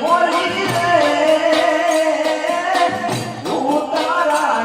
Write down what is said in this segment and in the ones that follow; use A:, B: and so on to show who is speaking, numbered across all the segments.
A: મોરી રે હું તારા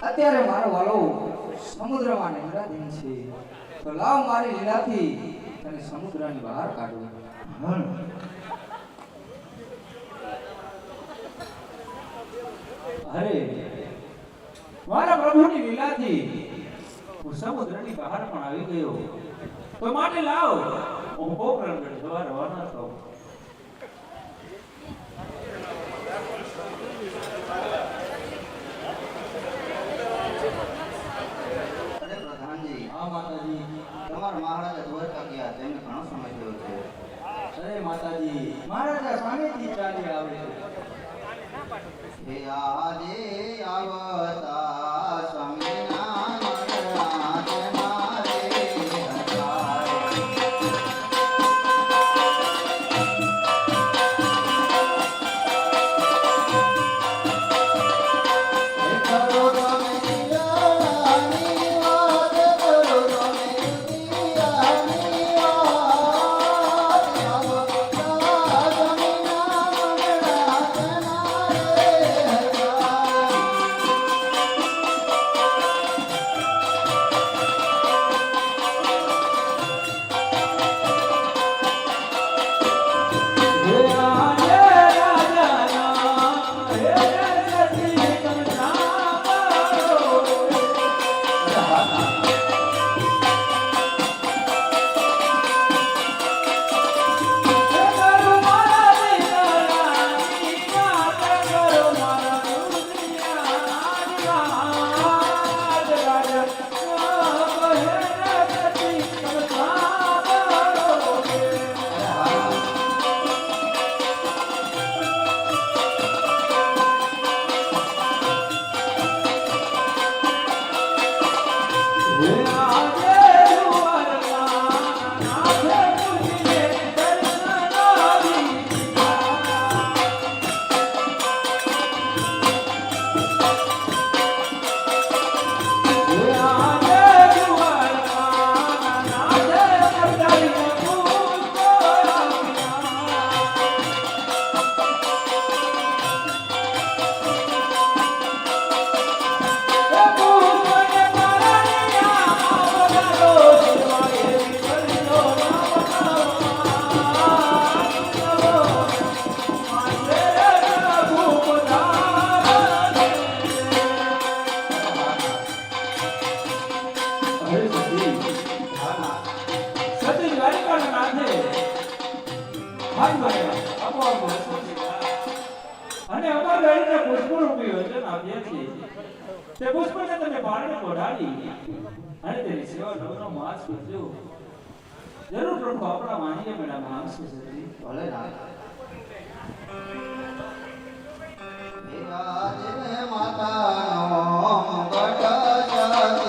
A: અત્યારે મારો વાલો સમુદ્રમાં નિંદ્રાધીન છે, તો લાવ મારી લીલાથી તને સમુદ્રની બહાર કાઢું. અરે મારા પ્રભુની લીલાથી હું સમુદ્રની બહાર પણ આવી ગયો, તો માટે લાવ હું પોકરણગઢ જવા રવાના થાઉં.
B: તમારા મહારાજા દ્વારકા ગયા તેમને ઘણો સમય થયો છે.
A: અરે માતાજી, મહારાજા સામેથી ચાલી આવે છે.
B: હે આજે આવતા સ્વામીના મરણાત મારે
A: અને અમાર લઈને પુષ્પ રૂપી વચન આપ્યા છે, તે પુષ્પને તમે બારણે ઓઢાડી અને તેની સેવા નવનો માસ કરજો. જરૂર પ્રભુ આપણા માનીએ મેળામાં આવશે. સતી
B: ભલે ના. હે આજે માતાનો ગઢ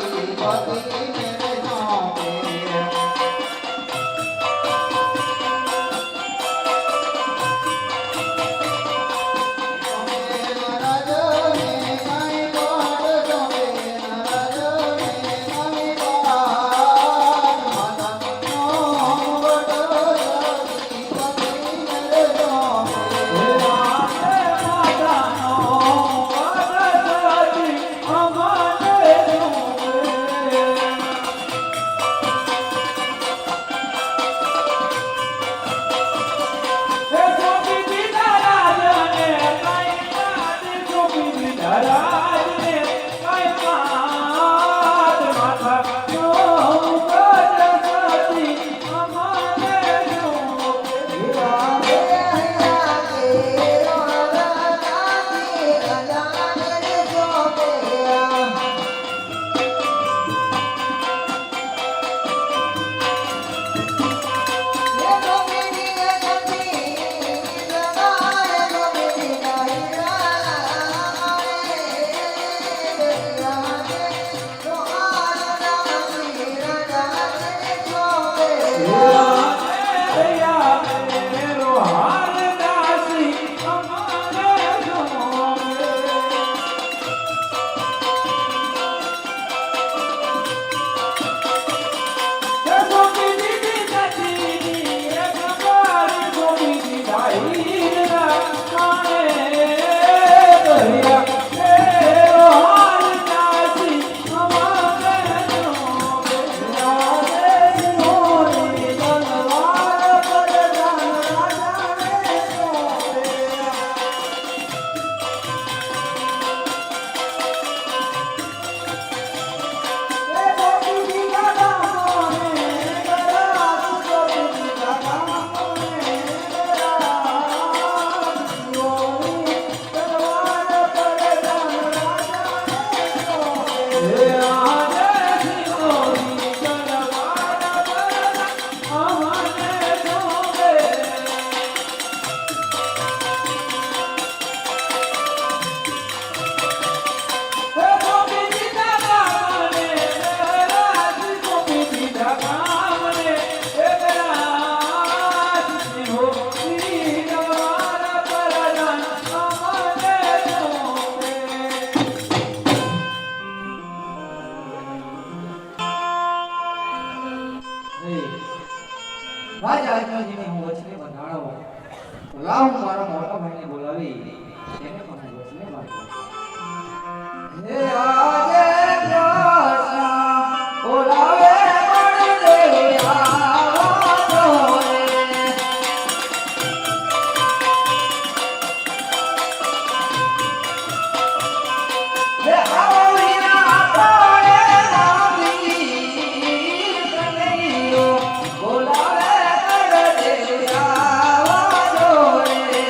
B: સતી પતિ મેરે સોંપે
A: માતા હે આજે શિરોની તલવાર પર અમને જોવે હે ગોપી દીધા ગામને રાજ ગોપી દીધા ગામને હે રાજ શિરોની તલવાર પર અમને જોવે
C: રાજા આજ્ઞાજીને હું વચને બંધાણો લાવ હું મારા મોટા ભાઈને બોલાવી તેને પણ હું વચને બાંધું હે આજે પ્રસા બોલાવે મળે આવો રે હે આવો વિના પાડે રામી કનૈયો બોલાવે મળે આવો રે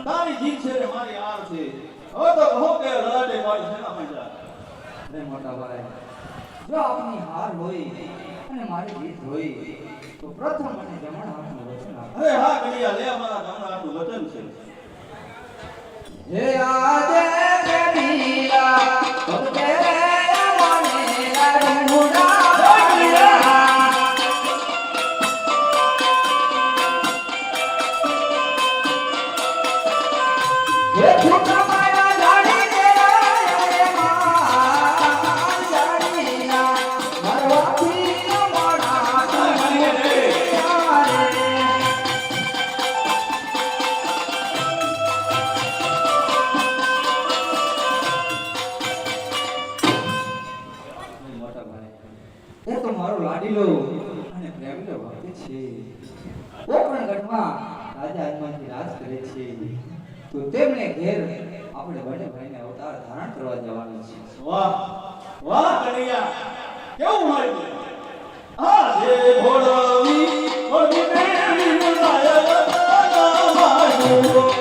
D: તારી જીત છે ને મારી હાર છે. હવે તો કહો કે લડાડે મારી સેનામાં જા.
C: અરે મોટા ભાઈ, જો આપની હાર હોય અને મારી જીત હોય તો પ્રથમ મને જમણ હાથનું વચન આપો.
D: અરે હા કડિયા લે અમારા ગામના આટલું વચન છે.
C: હે આજે કડીલા ભક્તે મને લાડુડા હે છોટા માયા જાડી દે રે માં જાડીના મરવાથી મોડા મોટા ભાઈ, એ તો મારો લાડીલો અને પ્રેમીલો ભક્ત છે. કોકણ ગઢમાં રાજા હનુમાનજી રાજ કરે છે, તો તેમને ઘેર આપણે બંને ભાઈને અવતાર ધારણ કરવા જવાનું છે.
D: વાહ વાહ કડિયા કેવું મારી આ જે ભોળવી ભોળવી મેળી લાયા મારું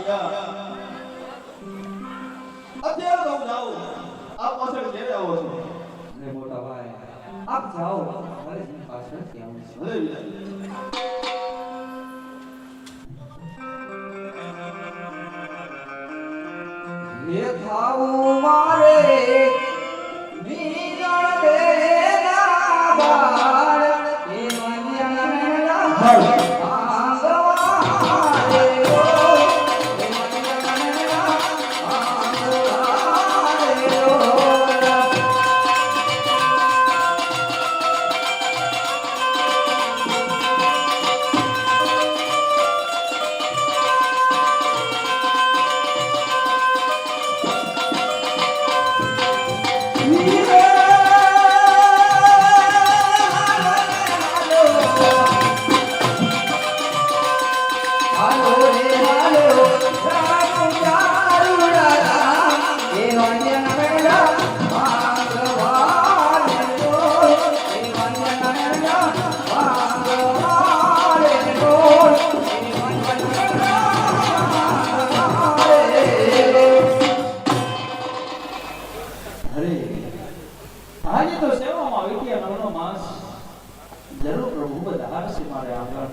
D: ગયા. અત્યારે તો હું જાઉં. આપ પાછળ ઘેરે આવો છો.
C: અરે મોટા ભાઈ આપ જાઓ મારે જ પાછળથી આવું છે.
D: ભલે વિદાય.
C: હે થાવું મારે મીરણ દેના બાળ હે મંજના આંગવારે ઓ હે મંજના આંગવારે ઓ
A: અરે આજે તો સેવામાં વીત્યા નવનો માસ જરૂર પ્રભુ વધારશે મારે આગળ.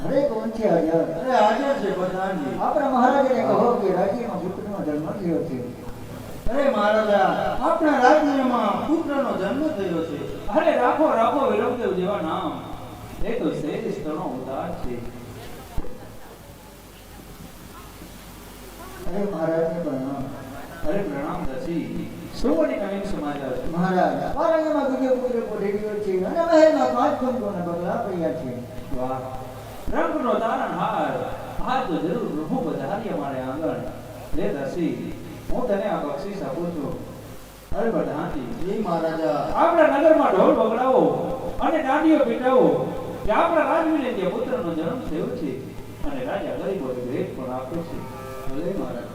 B: અરે કોણ છે હાજર?
D: અરે હાજર છે પ્રધાનજી.
B: આપણા મહારાજાને કહો કે રાજ્યમાં પુત્રનો જન્મ થયો છે.
D: અરે મહારાજા આપણા રાજ્યમાં પુત્રનો જન્મ થયો છે.
A: અરે રાખો રાખો વિરમદેવ જેવા નામ એ તો શ્રેષ્ઠનો ઉદ્ધાર છે.
B: અરે મહારાજને પ્રણામ.
A: અરે પ્રણામ દસી સુવર્ણી નવીન સમાચાર છે.
B: મહારાજ પારણ્યમાં બીજો પુત્ર પોઢી ગયો છે અને મહેલમાં 5 કુંભોના પગલા પડ્યા છે.
A: વાહ રંગનો તારણહાર આ તો જરૂર પ્રભુ પધારી અમારે આંગણ. લે દસી હું તને આ બક્ષિસ આપું છું. અરે બધાથી
D: જી મહારાજા.
A: આપણા નગરમાં ઢોલ વગડાવો અને દાંડીઓ પીટાવો કે આપણા રાજવીને ત્યાં પુત્રનો જન્મ થયો છે અને રાજા ગરીબોને ભેટ પણ આપે છે.
D: ભલે મહારાજ.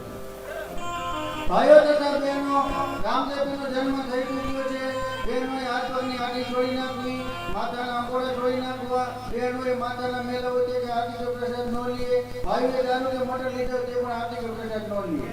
D: ભાઈઓ તથા બહેનો રામદેવનો જન્મ થઈ ચૂક્યો છે. બહેનોએ હાથ પગની આડી છોડી નાખવી, માતાના અંગોળે છોડી નાખવા. બહેનોએ માતાના મેલા ઉતે કે આર્થિક પ્રસાદ ન લીએ. ભાઈઓએ દારૂ કે મોટર લીધો તે પણ આર્થિક પ્રસાદ ન લીએ.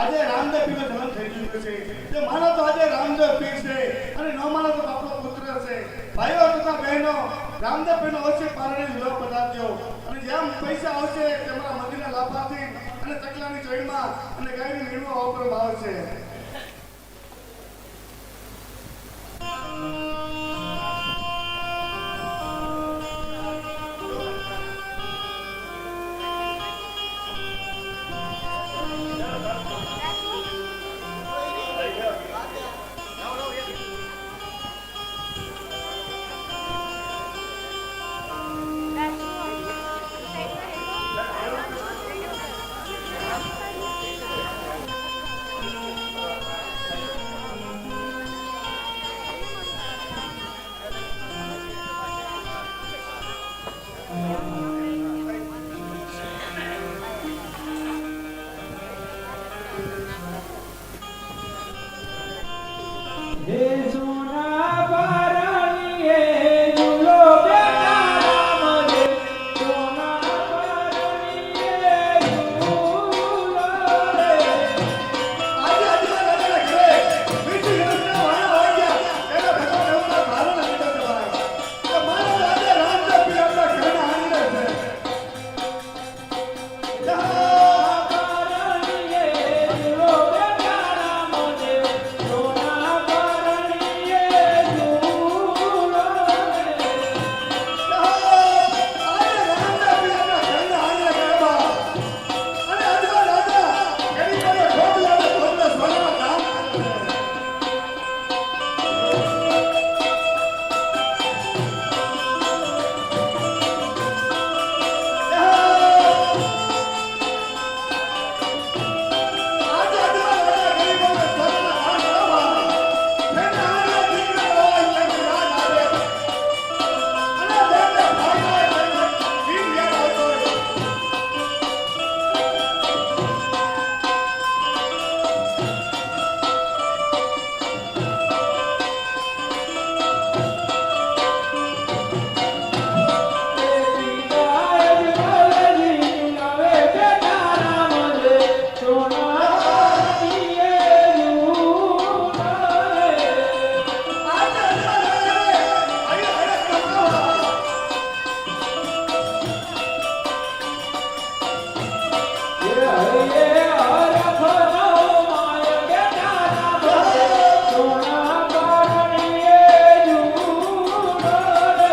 D: આજે રામદેવ પીરનો જન્મ થઈ ચૂક્યો છે. જો માનો તો આજે રામદેવ પીર છે અને ન માનો તો આપણો પુત્ર છે. ભાઈઓ તથા બહેનો રામદેવ પીરનો અવશ્ય પારણે વિવાહ પધારજો અને જેમ પૈસા આવશે તમારા મંદિરના લાભાર્થી અને તકલાની ચોઈમાં અને ગાયની મીણમાં વાપરવામાં આવશે.
A: હે સોના પારણીએ ઝૂલો બેટા રામને સોના પારણીએ ઝૂલો રે.
D: આજે રાજાના ઘરે મીઠી હિરણના વાણા વાગ્યા એના ભગવાન ભારોના લીધો છે ભાઈ. તો મારો રાજા રામદેવ પીર આપણા ઘરના આંગણે છે. જય
A: પારણીએ ઝૂલો બેટા રામને સોના પારણીએ ઝૂલો રે.
D: આજે રામદેવ પીર આપણા ઘરના આંગણે ગરબા.
A: હૈયે હરખનો માય બેટાના ભલે સોના પારણીએ જુડો રે.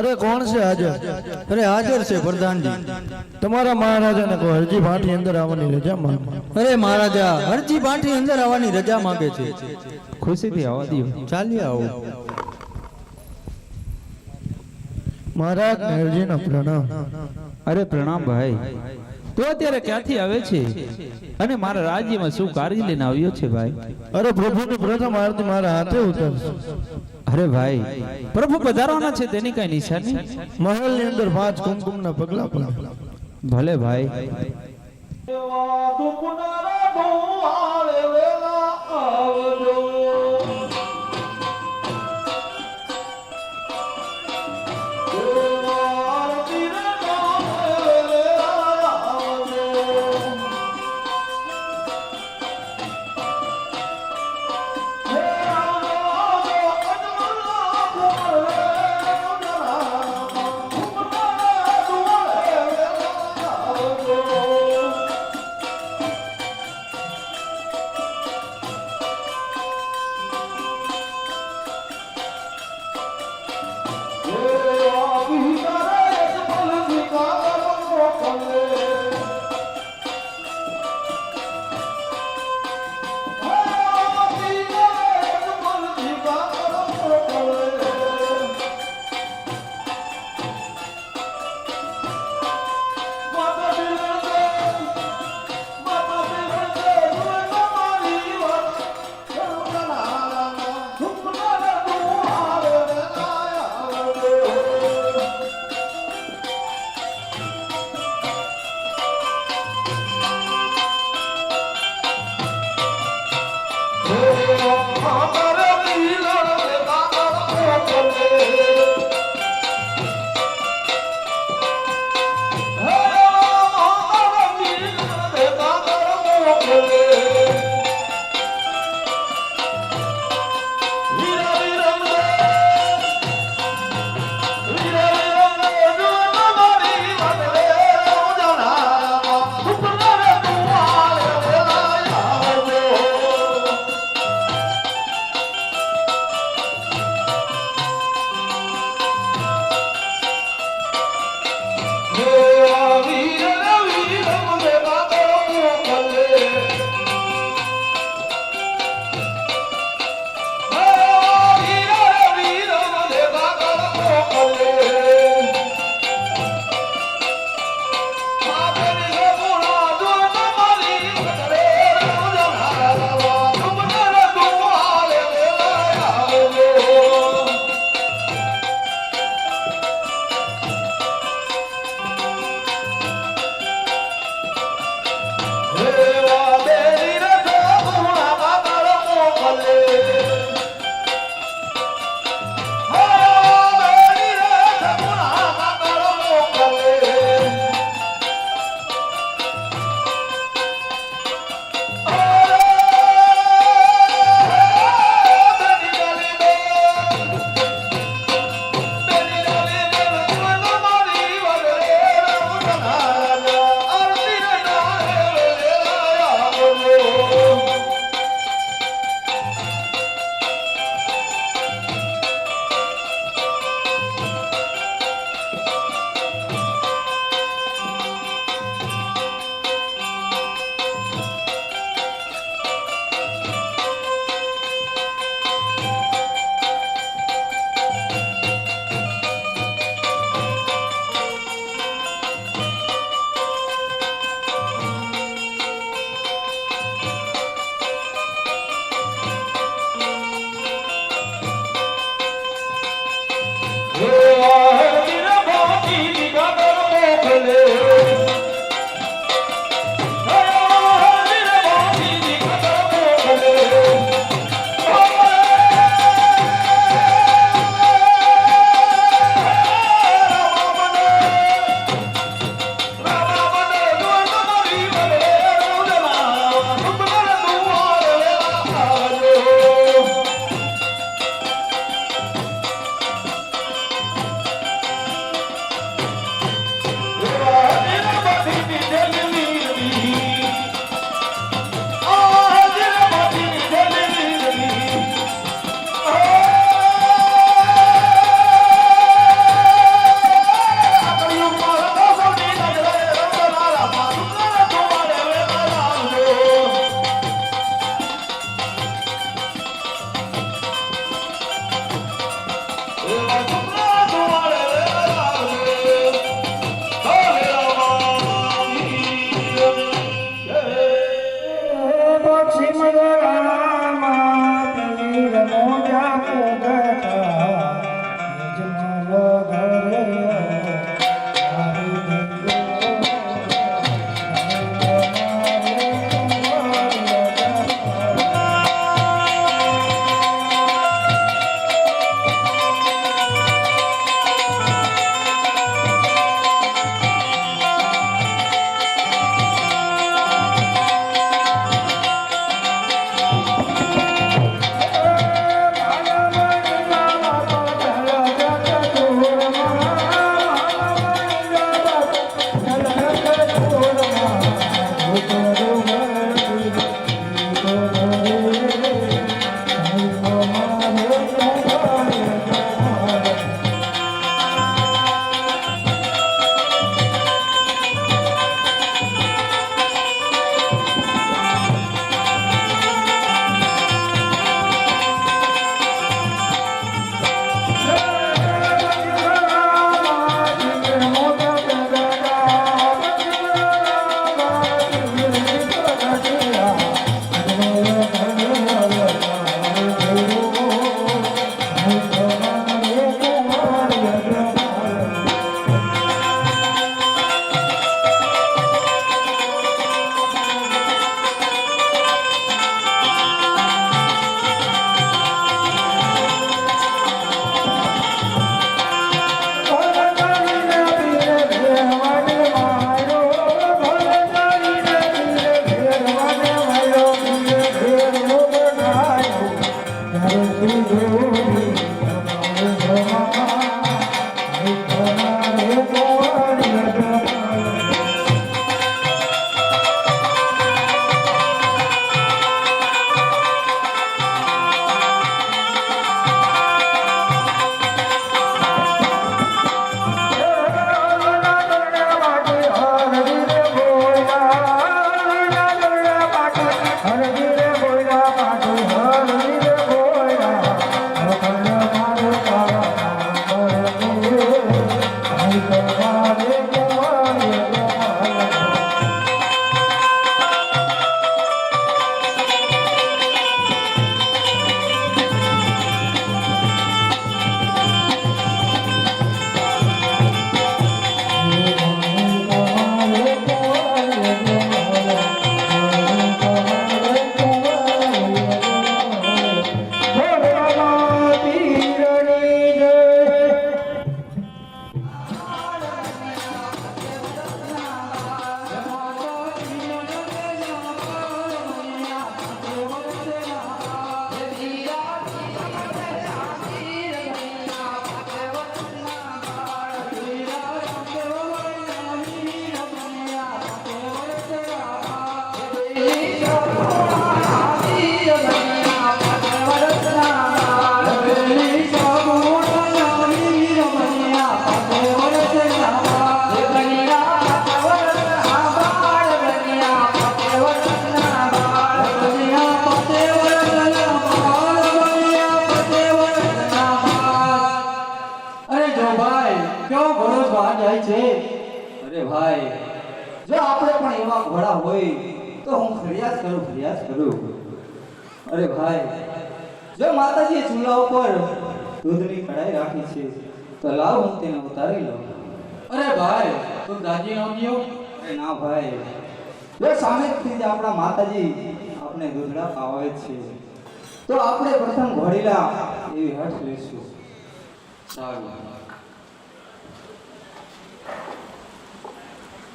E: અરે કોણ છે હાજર? અરે હાજર છે પ્રધાનજી. તમારા મહારાજાને કહો હરજી ભાટી અંદર આવવાની રજા માંગે. અરે મહારાજા હરજી ભાટી અંદર આવવાની રજા માંગે છે.
A: ખુશીથી આવવા દો.
E: ચાલી આવો. મહારાજ હરજીના પ્રણામ.
A: અરે પ્રણામ ભાઈ. તો અત્યારે ક્યાંથી આવે છે અને મારા રાજ્યમાં શું કાર્ય લઈને આવ્યો છે ભાઈ?
E: અરે પ્રભુની પ્રથમ આરતી મારા હાથે ઉતરશે.
A: અરે ભાઈ પ્રભુ પધારવાના છે તેની કઈ નિશાની?
E: મહેલની અંદર 5 કુમકુમના પગલા પડે.
A: ભલે ભાઈ.
F: વીર વીર મને બાબો ભલે
C: અરે ભાઈ, જો આપણે પણ એવા ઘોડા હોય તો હું ફરિયાદ કરું. અરે ભાઈ, જો માતાજીએ ચૂલા ઉપર દૂધની કઢાઈ રાખી છે તો લાવ હું તેને ઉતારી લઉં.
A: અરે ભાઈ તું દાજી ન ગયો?
C: અરે ના ભાઈ, જો સામેથી જ આપણા માતાજી આપણે દૂધડા પાવે છે તો આપણે પ્રથમ ઘોડીલા એવી હઠ લેશું.
A: સારું.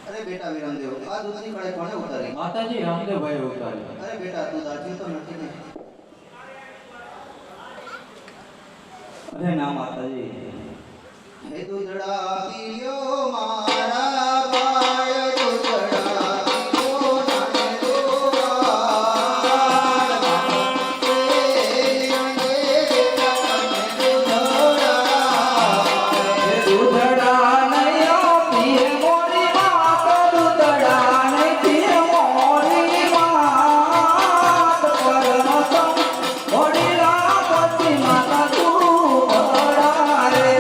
D: અરે બેટા વિરમદેવ, આ દૂધની કઢાઈ કોને ઉતારી?
A: માતાજી રામદેવભાઈ ઉતારી.
D: અરે બેટા, તું દાજી તો નથી ને?
C: અરે ના માતાજી,
D: હે દૂધડા પીયો મારા બાળ, દૂધડા પીયો નાને દોવાળ. એ અંગે બેટા તમે દૂધડા.
C: એ દૂધડા નૈયા પીએ મોરી માત, દૂધડા નૈ પીએ મોરી માત. પરમસમ ઘોડીલા પછી માતા તું ઘોડા રે.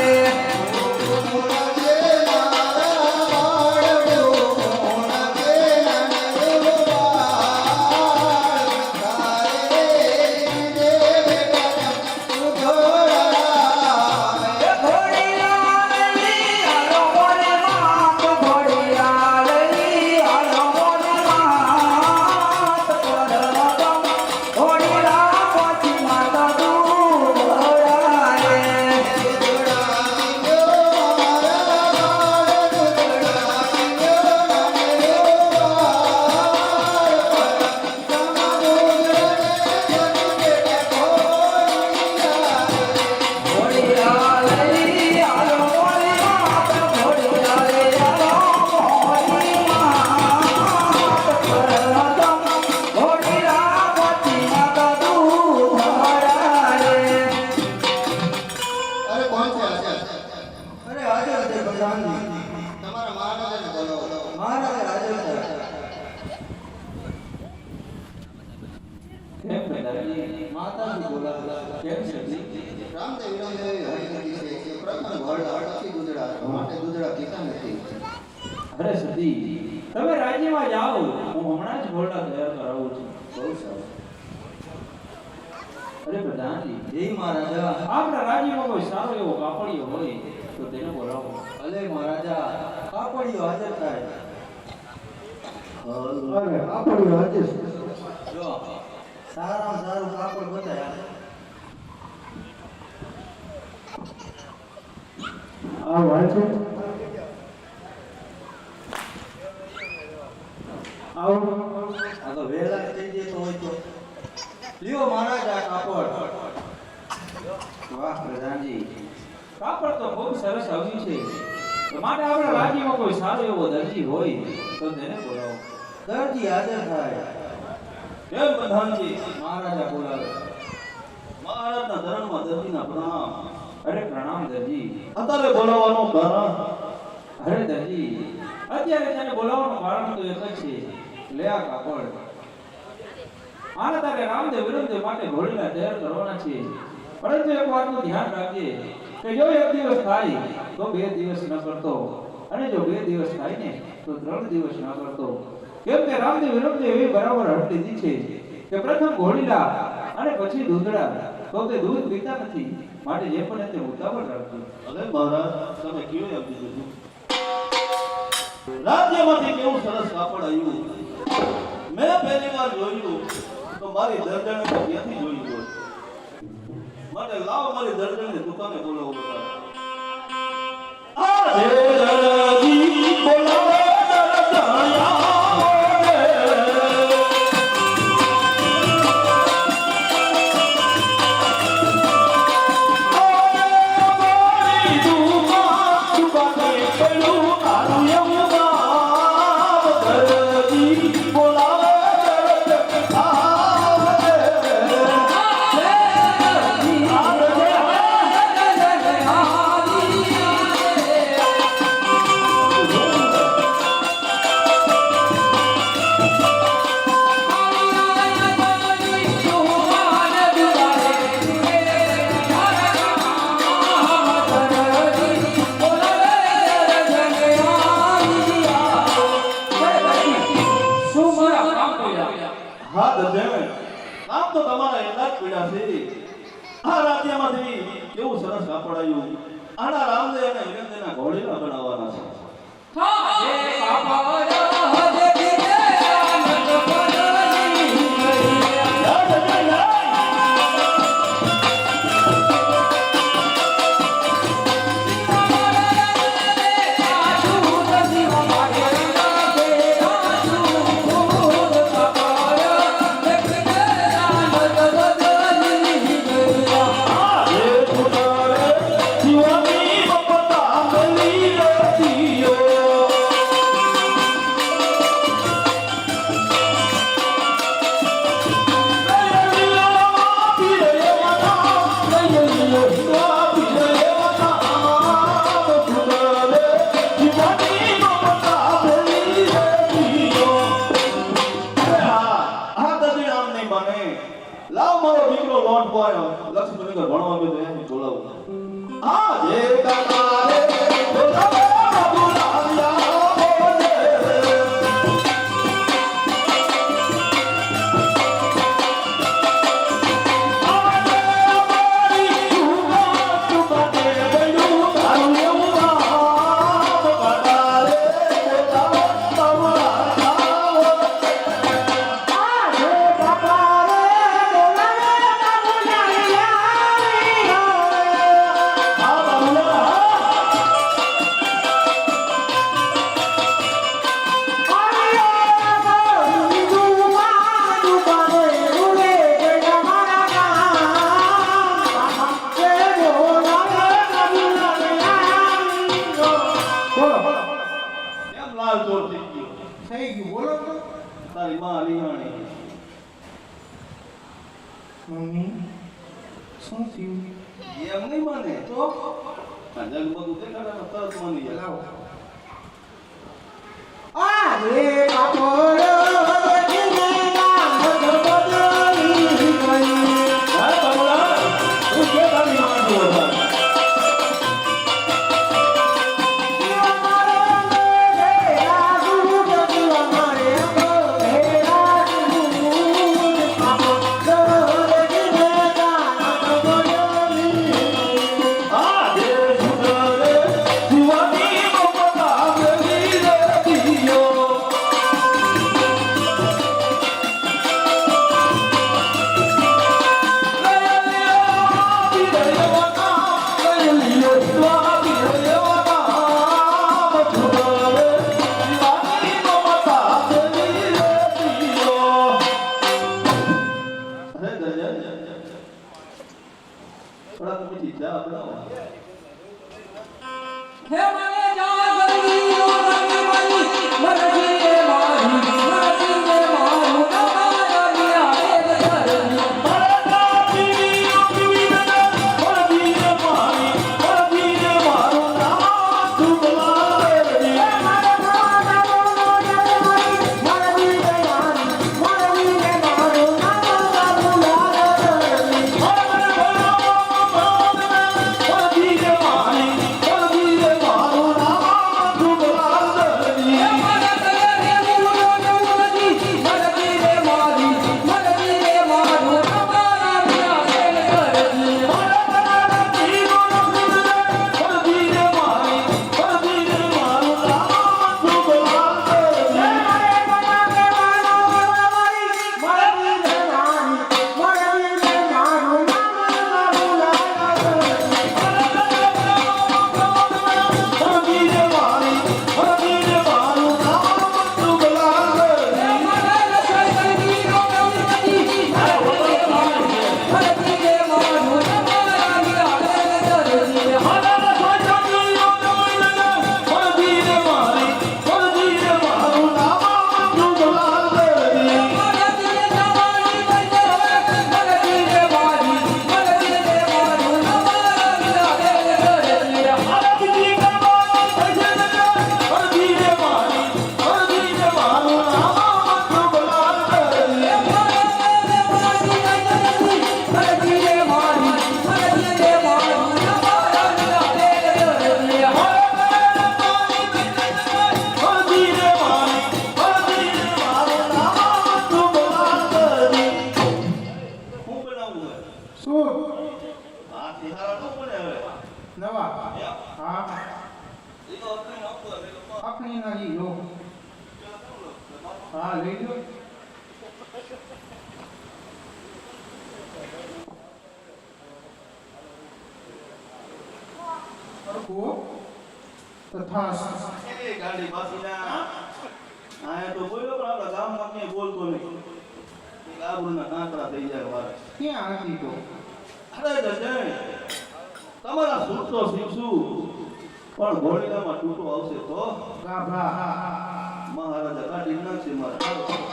D: તમારા મહારાજાને બોલાવો.
A: કેમ દાદાજી? માતાજી બોલાવલા. કેમ છે?
D: રામદેવ વિરમદેવ હરિકથા છે કે પ્રથમ ઘોડા પછી દૂધડા, માટે દૂધડા પીતા નથી.
A: અરે સતી, તમે રાજ્યમાં જાઓ, હું હમણાં જ ઘોડા તૈયાર કરાવું છું.
C: બહુ સારું.
A: અરે પ્રધાનજી,
C: જય મહારાજા.
A: આપણા રાજ્યમાં કોઈ સારો એવો કાપડિયો હોય તો તેને બોલાવો.
C: અલે મહારાજા, કાપડિયો હાજર થાય.
B: અરે આપણું રાજ્ય
C: જો સારામાં સારું કાપડ બતાય.
B: આ વાંચો આવો
C: આ તો વેલા થઈ જતો હોય તો લ્યો મહારાજા કાપડ. વાહ પ્રધાનજી,
A: કાપડ તો ખૂબ સરસ આવ્યું છે. તો માટે આપણા રાજ્યમાં કોઈ સારો એવો દરજી હોય તો તેને બોલાવો.
C: દરજી હાજર થાય.
A: કેમ પ્રધાનજી?
C: મહારાજા બોલાવે.
A: મહારાજના ધરણમાં દરજીના પ્રણામ. અરે પ્રણામ દરજી. અત્યારે બોલાવવાનું કારણ? અરે દરજી, અત્યારે તેને બોલાવવાનું કારણ તો એક જ છે. લે આ કાપડ. આના તારે રામદેવ વિરમદેવ માટે ઘોડીલા તૈયાર કરવાના છે. પરંતુ એક વાતનું ધ્યાન રાખજે કે જો એક દિવસ થાય તો 2 દિવસ ન કરતો, અને જો 2 દિવસ થાય ને તો 3 દિવસ ન કરતો. કેમ કે રામદેવ વિરમદેવ એવી બરાબર હટ લીધી છે કે પ્રથમ ઘોડીલા અને પછી દૂધડા, તો તે દૂધ પીતા નથી. માટે જે પણ તે ઉતાવળ રાખજો.
F: અરે મહારાજ, તમે કેવું એમ કીધું? રાજ્યમાંથી કેવું સરસ કાપડ આવ્યું. મેં પહેલી વાર જોયું તો મારી દર્દને ક્યાંથી જોયું હોય. માટે લાવો મારી દર્દને દુકાને બોલાવો. દર્જણ નામ તો તમારા એટલા જ પીડા છે આ રાજ્યમાંથી કેવું સરસ કાપડ આવ્યું આના રામદેવ અને વિરેન્દ્રના ઘોડીલા બનાવવાના છે લાવ મારો દીકરો લોટ પાયો લક્ષ્મીનગર ભણવા ગયો એને બોલાવું આજે તમારે બોલાવે બોલાવ્યા બોલે આજે અમારી સુગા સુબાતે બળ્યું તારું એવું આપ પટારે બોલાવે લાલ ચોર થઈ ગયો
D: થઈ ગયું બોલો તો
F: તારી માં અલીહાણી
D: મમ્મી શું થયું
F: એમ નહીં માને તો આ જગ બધું દેખાડે તરત માની જાય
D: લાવો
B: આજે કાપડ
F: હા કમલા હું કે તારી માં જોવા જાય આજે સુધરે જીવાની
D: હા લઈ લો તથા
F: એ ગાડી બાસીના આયા તો બોલ્યો પણ આપણા ગામમાં ક્યાંય બોલતો નહીં એક આબરૂના કાંકરા થઈ જાય મારે
D: ક્યાં હતી તો
F: અરે દર્જન તમારા સૂત્રો શીખશું પણ ઘોડીલામાં તૂટો આવશે તો
D: ગાભા
F: મહારાજા કાઢી નાખશે મારા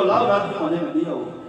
F: લાવ રાજ્યમાં જઈને દી આવું